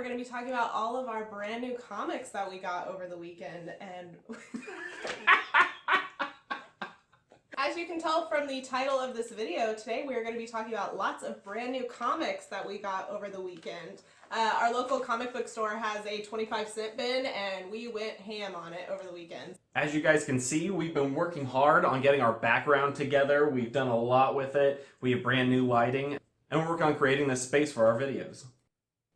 we're going to be talking about all of our brand new comics that we got over the weekend. And as you can tell from the title of this video, today we are going to be talking about lots of brand new comics that we got over the weekend. Our local comic book store has a 25-cent bin, and we went ham on it over the weekend. As you guys can see, we've been working hard on getting our background together. We've done a lot with it. We have brand new lighting, and we're working on creating this space for our videos.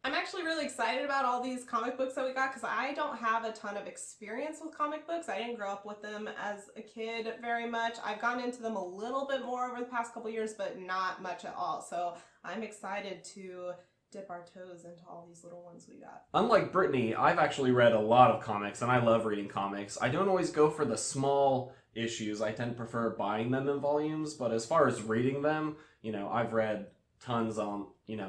I'm actually really excited about all these comic books that we got because I don't have a ton of experience with comic books. I didn't grow up with them as a kid very much. I've gone into them a little bit more over the past couple years, but not much at all. So I'm excited to dip our toes into all these little ones we got. Unlike Brittany, I've actually read a lot of comics, and I love reading comics. I don't always go for the small issues. I tend to prefer buying them in volumes, but as far as reading them, I've read tons on,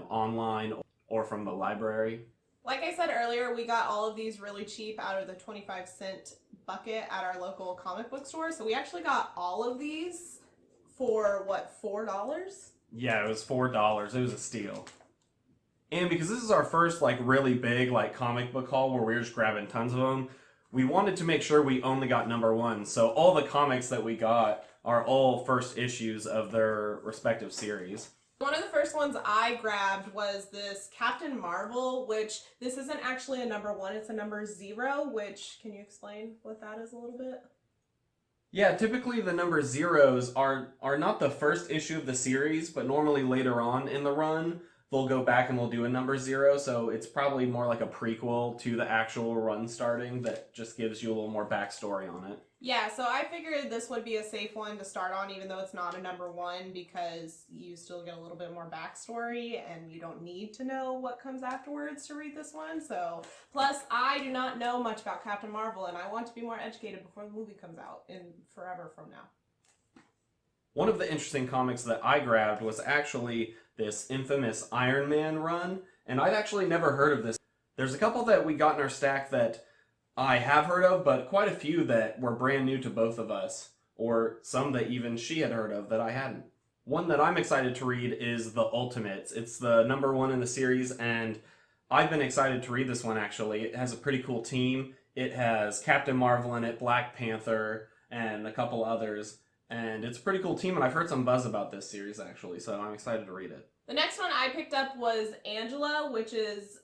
online or from the library. Like I said earlier, we got all of these really cheap out of the 25-cent bucket at our local comic book store. So we actually got all of these for, what, $4? Yeah, it was $4. It was a steal. And because this is our first, really big, comic book haul where we're just grabbing tons of them, we wanted to make sure we only got number one. So all the comics that we got are all first issues of their respective series. One of the first ones I grabbed was this Captain Marvel, which this isn't actually a number one, it's a number 0, which, can you explain what that is a little bit? Yeah, typically the number 0s are not the first issue of the series, but normally later on in the run, they'll go back and they'll do a number 0, so it's probably more like a prequel to the actual run starting that just gives you a little more backstory on it. Yeah, so I figured this would be a safe one to start on, even though it's not a number one, because you still get a little bit more backstory, and you don't need to know what comes afterwards to read this one. So, plus, I do not know much about Captain Marvel, and I want to be more educated before the movie comes out in forever from now. One of the interesting comics that I grabbed was actually this infamous Iron Man run, and I'd actually never heard of this. There's a couple that we got in our stack that I have heard of, but quite a few that were brand new to both of us, or some that even she had heard of that I hadn't. One that I'm excited to read is The Ultimates. It's the number one in the series, and I've been excited to read this one actually. It has a pretty cool team. It has Captain Marvel in it, Black Panther, and a couple others. And it's a pretty cool team, and I've heard some buzz about this series actually, so I'm excited to read it. The next one I picked up was Angela, which is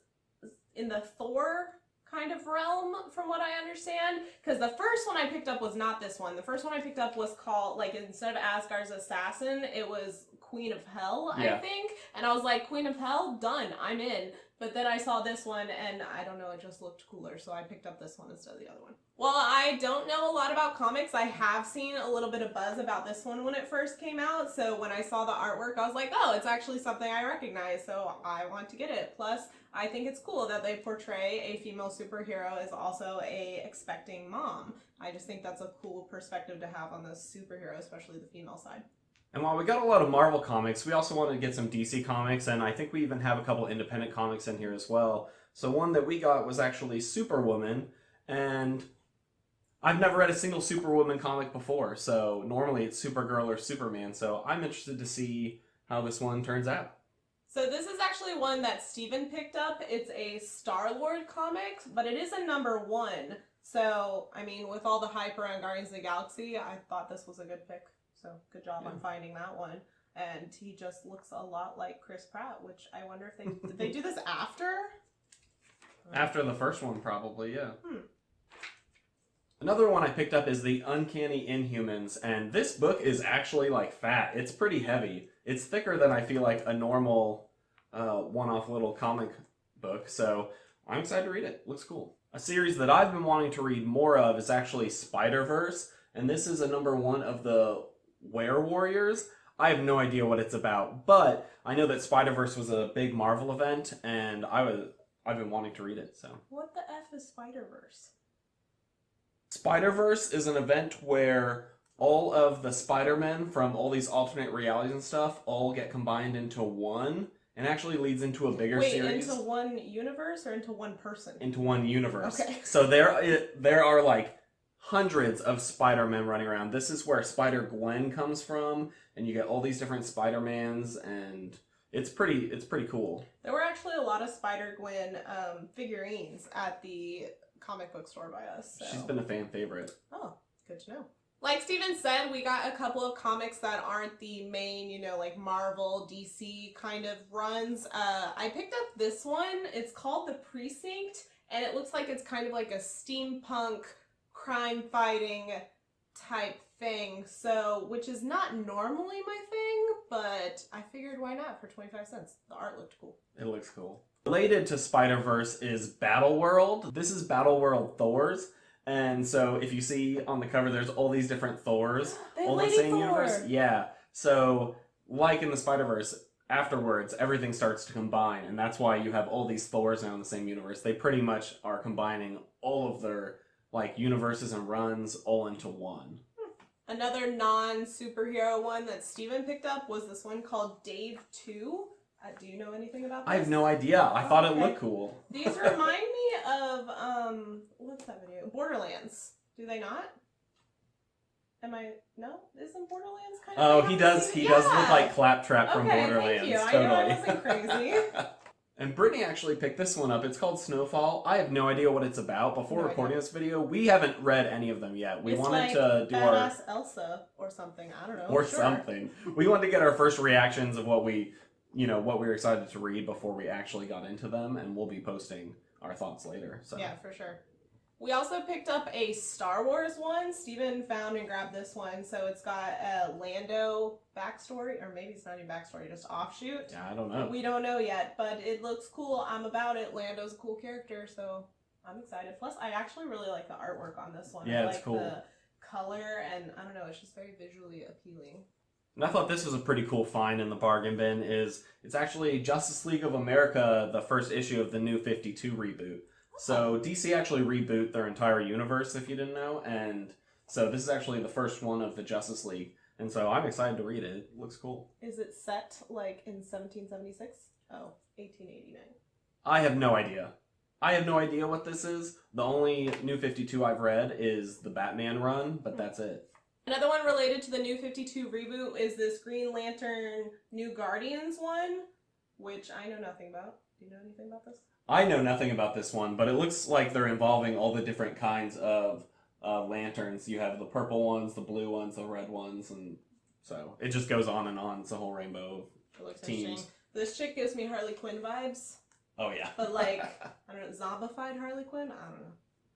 in the Thor kind of realm from what I understand, because the first one I picked up was not this one. The first one I picked up was called, instead of Asgard's Assassin, it was Queen of Hell, I think, and I was like, Queen of Hell? Done, I'm in. But then I saw this one, and I don't know, it just looked cooler, so I picked up this one instead of the other one. While I don't know a lot about comics, I have seen a little bit of buzz about this one when it first came out, so when I saw the artwork, I was like, oh, it's actually something I recognize, so I want to get it. Plus, I think it's cool that they portray a female superhero as also a expecting mom. I just think that's a cool perspective to have on the superhero, especially the female side. And while we got a lot of Marvel comics, we also wanted to get some DC comics, and I think we even have a couple independent comics in here as well. So one that we got was actually Superwoman, and I've never read a single Superwoman comic before, so normally it's Supergirl or Superman, so I'm interested to see how this one turns out. So this is actually one that Steven picked up. It's a Star-Lord comic, but it is a number one. So, I mean, with all the hype around Guardians of the Galaxy, I thought this was a good pick. So good job on finding that one. And he just looks a lot like Chris Pratt, which I wonder if did they do this after? After the first one, probably, yeah. Another one I picked up is The Uncanny Inhumans, and this book is actually fat. It's pretty heavy. It's thicker than I feel like a normal one-off little comic book, so I'm excited to read it. Looks cool. A series that I've been wanting to read more of is actually Spider-Verse, and this is a number one of the Were-Warriors. I have no idea what it's about, but I know that Spider-Verse was a big Marvel event, and I've been wanting to read it, so. What the F is Spider-Verse? Spider-Verse is an event where all of the Spider-Men from all these alternate realities and stuff all get combined into one, and actually leads into a bigger series. Into one universe or into one person? Into one universe. Okay. So there are hundreds of Spider-Men running around. This is where Spider-Gwen comes from, and you get all these different Spider-Mans, and it's pretty cool. There were actually a lot of Spider-Gwen figurines at the comic book store by us. So. She's been a fan favorite. Oh, good to know. Like Steven said, we got a couple of comics that aren't the main, you know, like Marvel, DC kind of runs. I picked up this one. It's called The Precinct, and it looks like it's kind of like a steampunk crime-fighting type thing, so, which is not normally my thing, but I figured why not for 25 cents. The art looked cool. It looks cool. Related to Spider-Verse is Battleworld. This is Battleworld Thors. And so if you see on the cover, there's all these different Thors, all the same universe. Yeah. So like in the Spider-Verse, afterwards, everything starts to combine. And that's why you have all these Thors now in the same universe. They pretty much are combining all of their like universes and runs all into one. Another non-superhero one that Steven picked up was this one called Dave 2. Do you know anything about this? I have no idea. I thought it looked cool. These remind me of, what's that video? Borderlands. Do they not? No? Isn't Borderlands kind of... Oh, he does look like Claptrap from Borderlands. Thank you. Totally. I knew I wasn't crazy. And Brittany actually picked this one up. It's called Snowfall. I have no idea what it's about. Before recording this video, we haven't read any of them yet. We wanted to do Badass Elsa or something. I don't know. Or something. We wanted to get our first reactions of what we were excited to read before we actually got into them, and we'll be posting our thoughts later. So yeah, for sure. We also picked up a Star Wars one. Steven found and grabbed this one. So it's got a Lando backstory, or maybe it's not even backstory, just offshoot. Yeah, I don't know. We don't know yet, but it looks cool. I'm about it. Lando's a cool character, so I'm excited. Plus, I actually really like the artwork on this one. Yeah, I it's like cool. The color, and I don't know, it's just very visually appealing. And I thought this was a pretty cool find in the bargain bin. It's actually Justice League of America, the first issue of the New 52 reboot. So DC actually reboot their entire universe, if you didn't know, and so this is actually the first one of the Justice League, and so I'm excited to read it. It looks cool. Is it set like in 1776? Oh, 1889. I have no idea. I have no idea what this is. The only New 52 I've read is the Batman run, but that's it. Another one related to the New 52 reboot is this Green Lantern New Guardians one, which I know nothing about. Do you know anything about this? I know nothing about this one, but it looks like they're involving all the different kinds of lanterns. You have the purple ones, the blue ones, the red ones, and so it just goes on and on. It's a whole rainbow of teams. This chick gives me Harley Quinn vibes. Oh, yeah. But like, I don't know, zombified Harley Quinn? I don't know.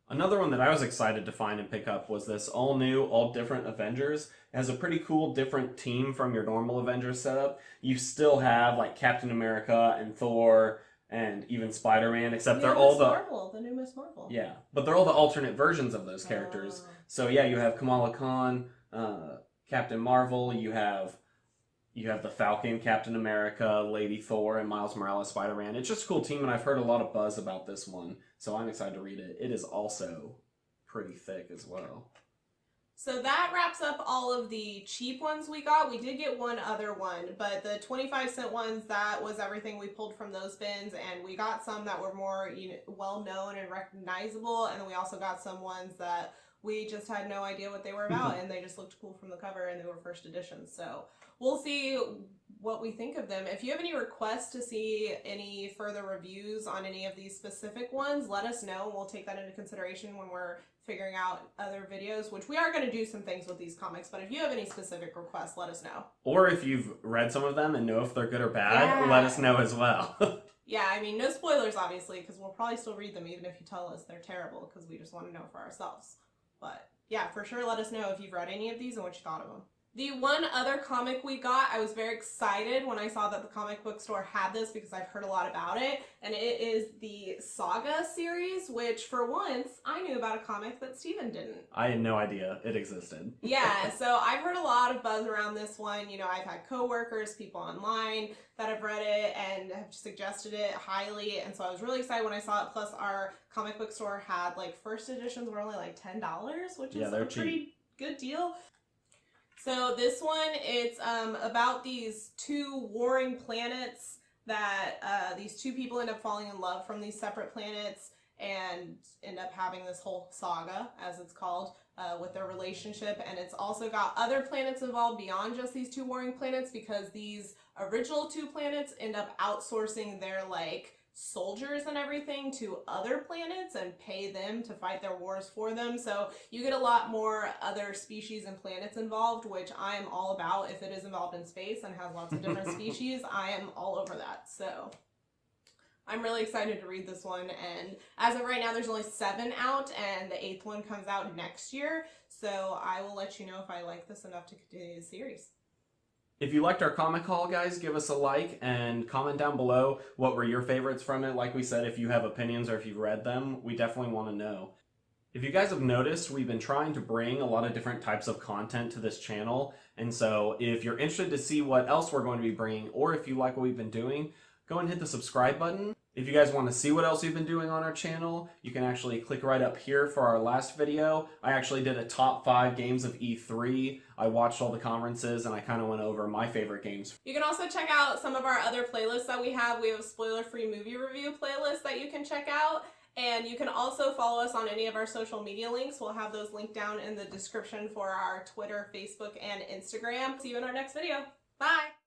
Another one that I was excited to find and pick up was this all new, all different Avengers. It has a pretty cool, different team from your normal Avengers setup. You still have like Captain America and Thor and even Spider-Man, except they're all the new Miss Marvel. Yeah, but they're all the alternate versions of those characters. So yeah, you have Kamala Khan, Captain Marvel. You have the Falcon, Captain America, Lady Thor, and Miles Morales, Spider-Man. It's just a cool team, and I've heard a lot of buzz about this one, so I'm excited to read it. It is also pretty thick as well. So that wraps up all of the cheap ones we got. We did get one other one, but the 25-cent ones, that was everything we pulled from those bins, and we got some that were more well-known and recognizable, and then we also got some ones that we just had no idea what they were about, and they just looked cool from the cover, and they were first editions. So we'll see what we think of them. If you have any requests to see any further reviews on any of these specific ones, let us know, and we'll take that into consideration when we're figuring out other videos, which we are going to do some things with these comics, but if you have any specific requests, let us know. Or if you've read some of them and know if they're good or bad, let us know as well. Yeah, I mean, no spoilers, obviously, because we'll probably still read them even if you tell us they're terrible, because we just want to know for ourselves. But yeah, for sure, let us know if you've read any of these and what you thought of them. The one other comic we got, I was very excited when I saw that the comic book store had this because I've heard a lot about it, and it is the Saga series, which for once, I knew about a comic that Steven didn't. I had no idea it existed. Yeah, so I've heard a lot of buzz around this one. You know, I've had coworkers, people online that have read it and have suggested it highly, and so I was really excited when I saw it. Plus, our comic book store had, like, first editions were only like $10, which is a pretty good deal. So this one, it's about these two warring planets that these two people end up falling in love from these separate planets and end up having this whole saga, as it's called, with their relationship. And it's also got other planets involved beyond just these two warring planets, because these original 2 planets end up outsourcing their like soldiers and everything to other planets and pay them to fight their wars for them. So you get a lot more other species and planets involved, which I am all about. If it is involved in space and has lots of different species, I am all over that. So I'm really excited to read this one, and as of right now there's only 7 out, and the 8th one comes out next year, so I will let you know if I like this enough to continue the series. If you liked our comic haul, guys, give us a like and comment down below what were your favorites from it. Like we said, if you have opinions or if you've read them, we definitely want to know. If you guys have noticed, we've been trying to bring a lot of different types of content to this channel, and so if you're interested to see what else we're going to be bringing, or if you like what we've been doing, go and hit the subscribe button. If you guys want to see what else we've been doing on our channel, you can actually click right up here for our last video. I actually did a top 5 games of E3. I watched all the conferences and I kind of went over my favorite games. You can also check out some of our other playlists that we have. We have a spoiler-free movie review playlist that you can check out. And you can also follow us on any of our social media links. We'll have those linked down in the description for our Twitter, Facebook, and Instagram. See you in our next video. Bye!